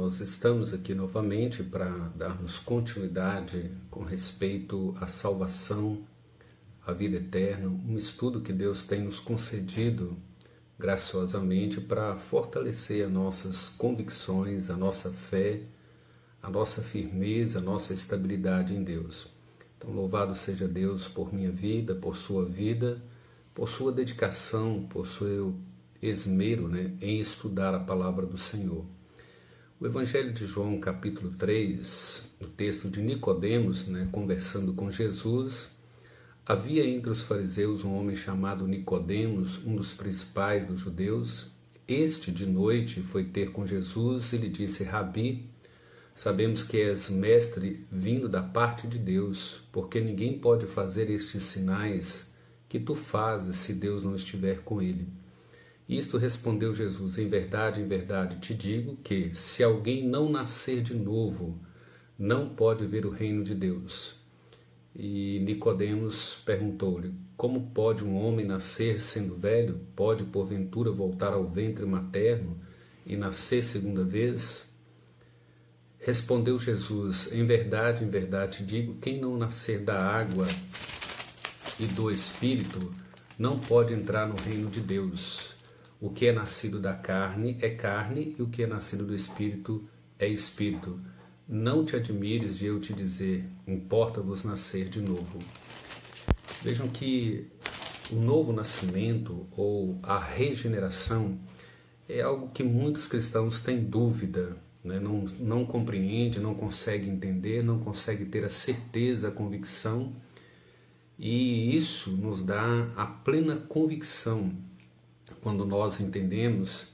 nós estamos aqui novamente para darmos continuidade com respeito à salvação, à vida eterna, um estudo que Deus tem nos concedido graciosamente para fortalecer as nossas convicções, a nossa fé, a nossa firmeza, a nossa estabilidade em Deus. Então, louvado seja Deus por minha vida, por sua vida, por sua dedicação, por seu esmero em estudar a palavra do Senhor. O Evangelho de João, capítulo 3, o texto de Nicodemos, conversando com Jesus, havia entre os fariseus um homem chamado Nicodemos, um dos principais dos judeus. Este, de noite, foi ter com Jesus e lhe disse: Rabi, sabemos que és mestre vindo da parte de Deus, porque ninguém pode fazer estes sinais que tu fazes se Deus não estiver com ele. Isto respondeu Jesus: em verdade te digo que, se alguém não nascer de novo, não pode ver o reino de Deus. E Nicodemos perguntou-lhe: como pode um homem nascer sendo velho? Pode, porventura, voltar ao ventre materno e nascer segunda vez? Respondeu Jesus: em verdade te digo, quem não nascer da água e do Espírito não pode entrar no reino de Deus. O que é nascido da carne é carne, e o que é nascido do Espírito é Espírito. Não te admires de eu te dizer: importa-vos nascer de novo. Vejam que o novo nascimento ou a regeneração é algo que muitos cristãos têm dúvida, não compreendem, não conseguem entender, não conseguem ter a certeza, a convicção, e isso nos dá a plena convicção quando nós entendemos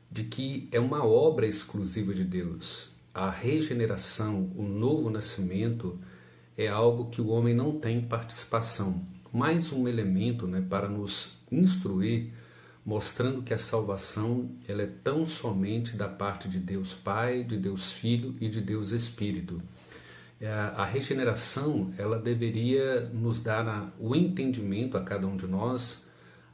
de que é uma obra exclusiva de Deus. A regeneração, o novo nascimento, é algo que o homem não tem participação. Mais um elemento para nos instruir, mostrando que a salvação ela é tão somente da parte de Deus Pai, de Deus Filho e de Deus Espírito. A regeneração ela deveria nos dar o entendimento a cada um de nós,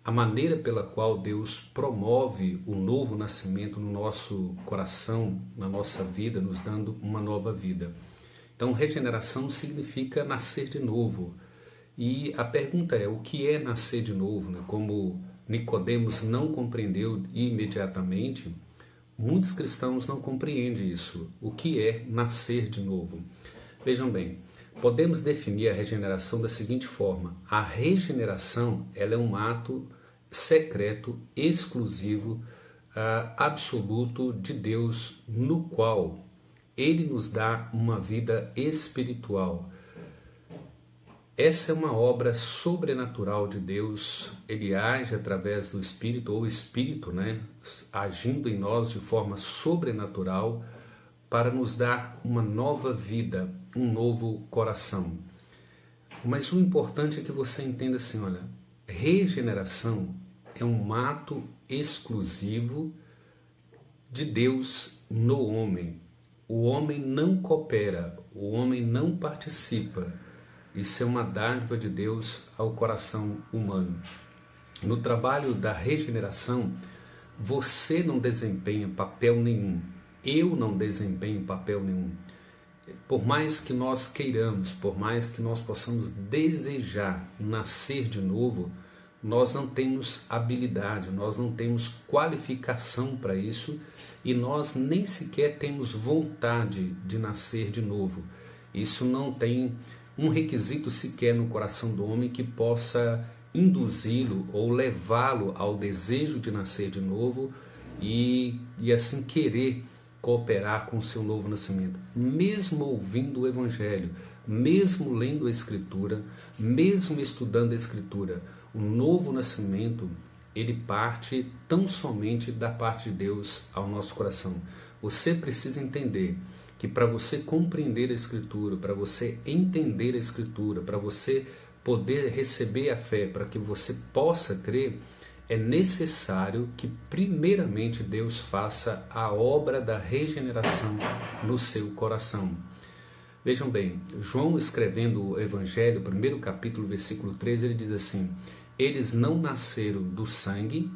a maneira pela qual Deus promove o novo nascimento no nosso coração, na nossa vida, nos dando uma nova vida. Então, regeneração significa nascer de novo. E a pergunta é: o que é nascer de novo? Como Nicodemos não compreendeu imediatamente, muitos cristãos não compreendem isso. O que é nascer de novo? Vejam bem, podemos definir a regeneração da seguinte forma: a regeneração ela é um ato secreto, exclusivo, absoluto de Deus, no qual Ele nos dá uma vida espiritual. Essa é uma obra sobrenatural de Deus. Ele age através do Espírito, ou o Espírito, agindo em nós de forma sobrenatural para nos dar uma nova vida, um novo coração. Mas o importante é que você entenda assim, olha, regeneração é um ato exclusivo de Deus no homem. O homem não coopera, o homem não participa. Isso é uma dádiva de Deus ao coração humano. No trabalho da regeneração, você não desempenha papel nenhum. Eu não desempenho papel nenhum. Por mais que nós queiramos, por mais que nós possamos desejar nascer de novo, nós não temos habilidade, nós não temos qualificação para isso e nós nem sequer temos vontade de nascer de novo. Isso não tem um requisito sequer no coração do homem que possa induzi-lo ou levá-lo ao desejo de nascer de novo e assim querer cooperar com o seu novo nascimento. Mesmo ouvindo o Evangelho, mesmo lendo a Escritura, mesmo estudando a Escritura, o novo nascimento, ele parte tão somente da parte de Deus ao nosso coração. Você precisa entender que para você compreender a Escritura, para você entender a Escritura, para você poder receber a fé, para que você possa crer, é necessário que primeiramente Deus faça a obra da regeneração no seu coração. Vejam bem, João escrevendo o Evangelho, primeiro capítulo, versículo 13, ele diz assim: eles não nasceram do sangue,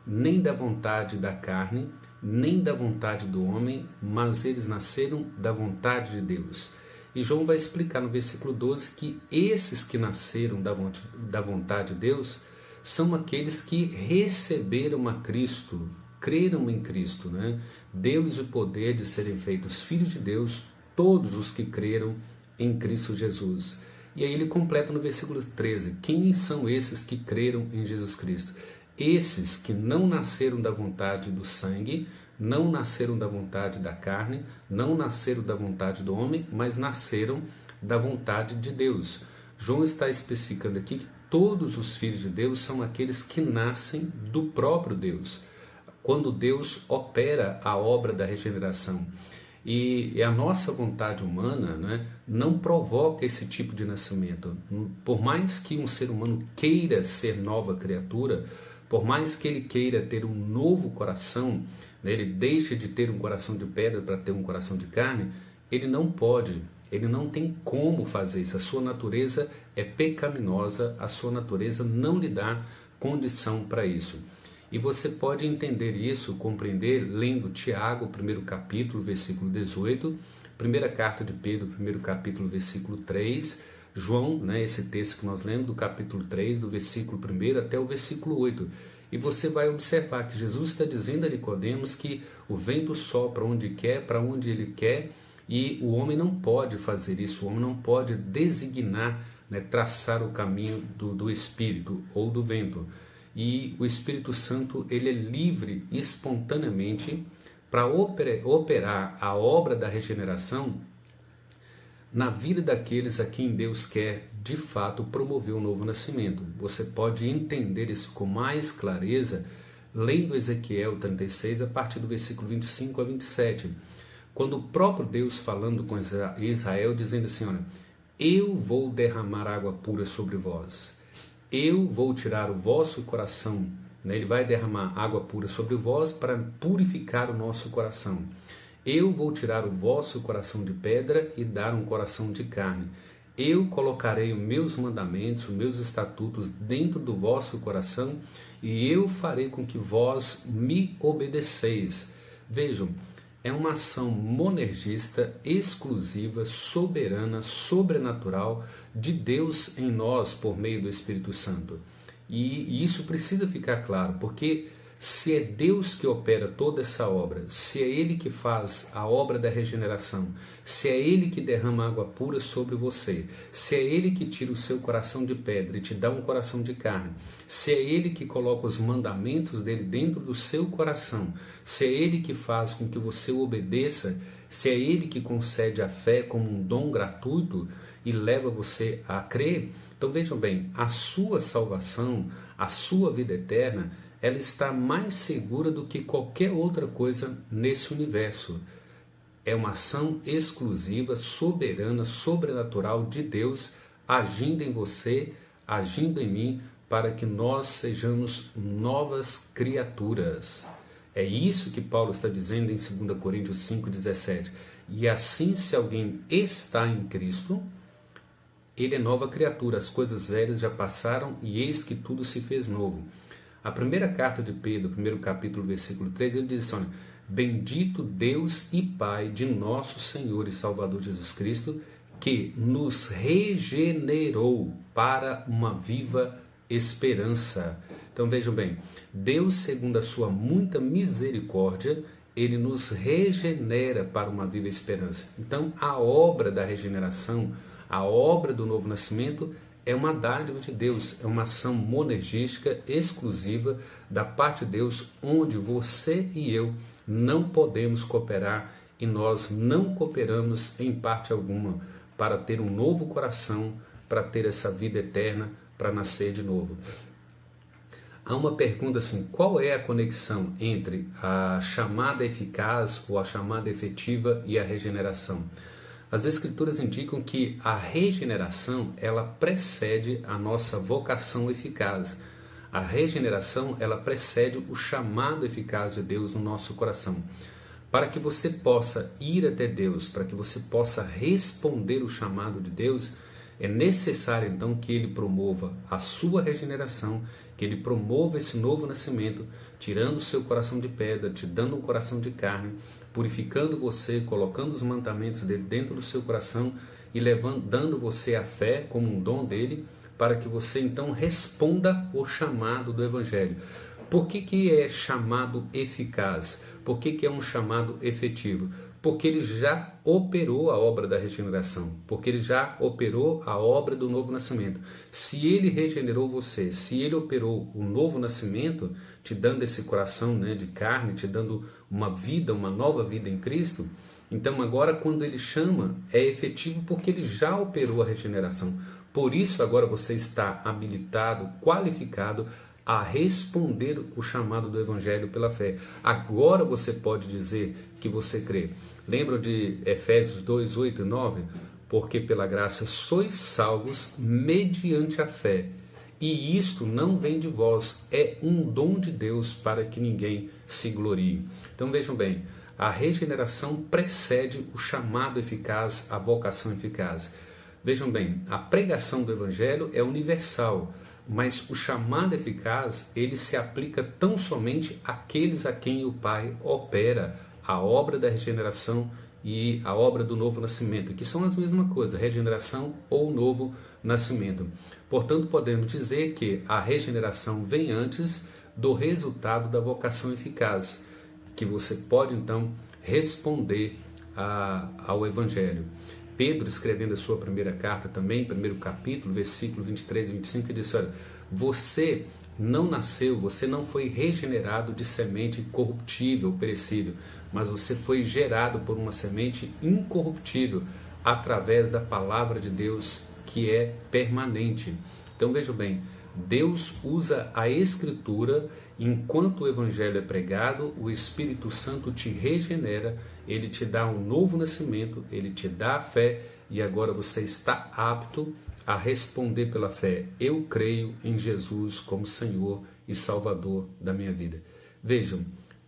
nem da vontade da carne, nem da vontade do homem, mas eles nasceram da vontade de Deus. E João vai explicar no versículo 12 que esses que nasceram da vontade de Deus são aqueles que receberam a Cristo, creram em Cristo, né? Deu-lhes o poder de serem feitos filhos de Deus, todos os que creram em Cristo Jesus. E aí ele completa no versículo 13, quem são esses que creram em Jesus Cristo? Esses que não nasceram da vontade do sangue, não nasceram da vontade da carne, não nasceram da vontade do homem, mas nasceram da vontade de Deus. João está especificando aqui que todos os filhos de Deus são aqueles que nascem do próprio Deus, quando Deus opera a obra da regeneração. E a nossa vontade humana, né, não provoca esse tipo de nascimento. Por mais que um ser humano queira ser nova criatura, por mais que ele queira ter um novo coração, né, ele deixe de ter um coração de pedra para ter um coração de carne, ele não pode, ele não tem como fazer isso. A sua natureza é pecaminosa, a sua natureza não lhe dá condição para isso. E você pode entender isso, compreender, lendo Tiago, 1º capítulo, versículo 18, primeira carta de Pedro, 1º capítulo, versículo 3, João, né, esse texto que nós lemos, do capítulo 3, do versículo 1 até o versículo 8. E você vai observar que Jesus está dizendo a Nicodemos que o vento sopra onde quer, para onde ele quer, e o homem não pode fazer isso, o homem não pode designar, né, traçar o caminho do Espírito ou do vento. E o Espírito Santo, ele é livre espontaneamente para operar a obra da regeneração na vida daqueles a quem Deus quer, de fato, promover um novo nascimento. Você pode entender isso com mais clareza lendo Ezequiel 36, a partir do versículo 25 a 27. Quando o próprio Deus falando com Israel, dizendo assim, olha, eu vou derramar água pura sobre vós. Eu vou tirar o vosso coração, né? Ele vai derramar água pura sobre vós para purificar o nosso coração. Eu vou tirar o vosso coração de pedra e dar um coração de carne. Eu colocarei os meus mandamentos, os meus estatutos dentro do vosso coração e eu farei com que vós me obedeceis. Vejam, é uma ação monergista, exclusiva, soberana, sobrenatural de Deus em nós por meio do Espírito Santo. E isso precisa ficar claro, porque se é Deus que opera toda essa obra, se é Ele que faz a obra da regeneração, se é Ele que derrama água pura sobre você, se é Ele que tira o seu coração de pedra e te dá um coração de carne, se é Ele que coloca os mandamentos dele dentro do seu coração, se é Ele que faz com que você obedeça, se é Ele que concede a fé como um dom gratuito e leva você a crer, então vejam bem, a sua salvação, a sua vida eterna, ela está mais segura do que qualquer outra coisa nesse universo. É uma ação exclusiva, soberana, sobrenatural de Deus agindo em você, agindo em mim, para que nós sejamos novas criaturas. É isso que Paulo está dizendo em 2 Coríntios 5,17. E assim, se alguém está em Cristo, ele é nova criatura, as coisas velhas já passaram e eis que tudo se fez novo. A primeira carta de Pedro, 1º capítulo, versículo 3, ele diz assim, bendito Deus e Pai de nosso Senhor e Salvador Jesus Cristo, que nos regenerou para uma viva esperança. Então vejam bem, Deus, segundo a sua muita misericórdia, ele nos regenera para uma viva esperança. Então a obra da regeneração, a obra do novo nascimento, é uma dádiva de Deus, é uma ação monergística exclusiva da parte de Deus, onde você e eu não podemos cooperar e nós não cooperamos em parte alguma para ter um novo coração, para ter essa vida eterna, para nascer de novo. Há uma pergunta assim, qual é a conexão entre a chamada eficaz ou a chamada efetiva e a regeneração? As Escrituras indicam que a regeneração, ela precede a nossa vocação eficaz. A regeneração, ela precede o chamado eficaz de Deus no nosso coração. Para que você possa ir até Deus, para que você possa responder o chamado de Deus, é necessário então que Ele promova a sua regeneração que Ele promova esse novo nascimento, tirando o seu coração de pedra, te dando um coração de carne, purificando você, colocando os mandamentos dele dentro do seu coração e dando você a fé como um dom dele, para que você então responda o chamado do Evangelho. Por que é chamado eficaz? Por que é um chamado efetivo? Porque ele já operou a obra da regeneração, porque ele já operou a obra do novo nascimento. Se ele regenerou você, se ele operou o novo nascimento, te dando esse coração, de carne, te dando uma vida, uma nova vida em Cristo, então agora quando ele chama, é efetivo porque ele já operou a regeneração. Por isso agora você está habilitado, qualificado a responder o chamado do Evangelho pela fé. Agora você pode dizer que você crê. Lembram de Efésios 2, 8 e 9? Porque pela graça sois salvos mediante a fé. E isto não vem de vós, é um dom de Deus para que ninguém se glorie. Então vejam bem, a regeneração precede o chamado eficaz, a vocação eficaz. Vejam bem, a pregação do Evangelho é universal, mas o chamado eficaz, ele se aplica tão somente àqueles a quem o Pai opera a obra da regeneração e a obra do novo nascimento, que são as mesmas coisas, regeneração ou novo nascimento. Portanto, podemos dizer que a regeneração vem antes do resultado da vocação eficaz, que você pode então responder ao Evangelho. Pedro, escrevendo a sua primeira carta também, primeiro capítulo, versículo 23 e 25, ele disse, olha, você não nasceu, você não foi regenerado de semente corruptível, perecível, mas você foi gerado por uma semente incorruptível, através da palavra de Deus, que é permanente. Então vejam bem, Deus usa a Escritura, enquanto o Evangelho é pregado, o Espírito Santo te regenera, ele te dá um novo nascimento, ele te dá a fé, e agora você está apto a responder pela fé. Eu creio em Jesus como Senhor e Salvador da minha vida. Vejam,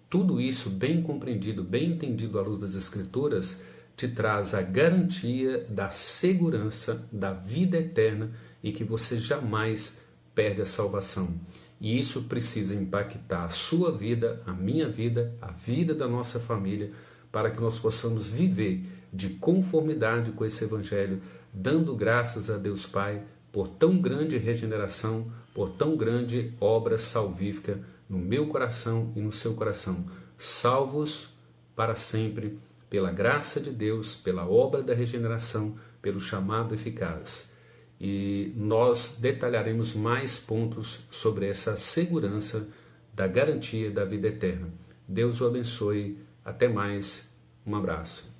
tudo isso bem compreendido, bem entendido à luz das Escrituras, te traz a garantia da segurança da vida eterna e que você jamais perde a salvação. E isso precisa impactar a sua vida, a minha vida, a vida da nossa família, para que nós possamos viver de conformidade com esse Evangelho, dando graças a Deus Pai por tão grande regeneração, por tão grande obra salvífica no meu coração e no seu coração, salvos para sempre, pela graça de Deus, pela obra da regeneração, pelo chamado eficaz. E nós detalharemos mais pontos sobre essa segurança da garantia da vida eterna. Deus o abençoe. Até mais. Um abraço.